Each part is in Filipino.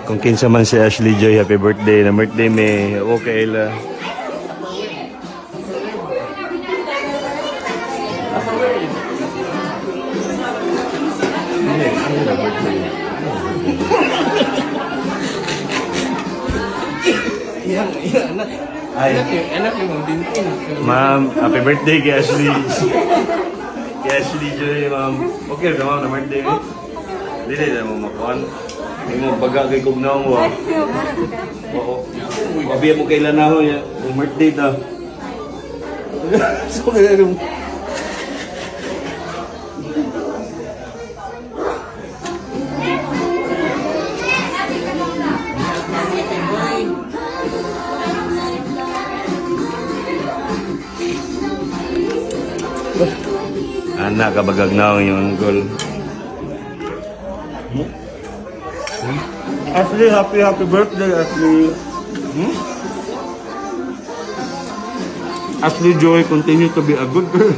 Kung kinsa man si Ashley Joy, happy birthday. Na birthday may okay la. Anak. Ay, Anak yung dintin. ma'am, happy birthday kay Ashley. Kay Ashley Joy, ma'am. Okay ka ma'am, na birthday mo. Dili na mo makuhan. Hindi mo baga kay Kugnaw mo. Oo. Mabiya mo kailan na ho yan. Yung birthday ta. So kaya yung... Anak, kabagag na yung uncle. Ashley, happy birthday, Ashley. Ashley Joy, continue to be a good girl.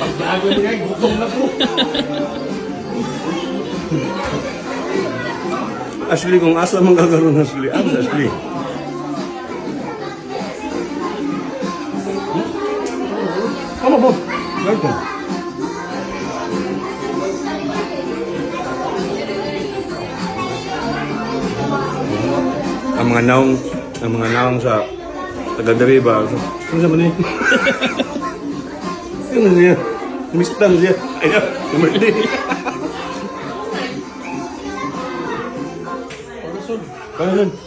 Pagbago niya, gutom na po. Ashley, kung asa mong gagawin, Ashley. Ashley. Come on, welcome. Ang mga naong sa taga-deriba. Ano naman niya? Ano niya? Mistang siya. Ayan, namerdi. Parasol.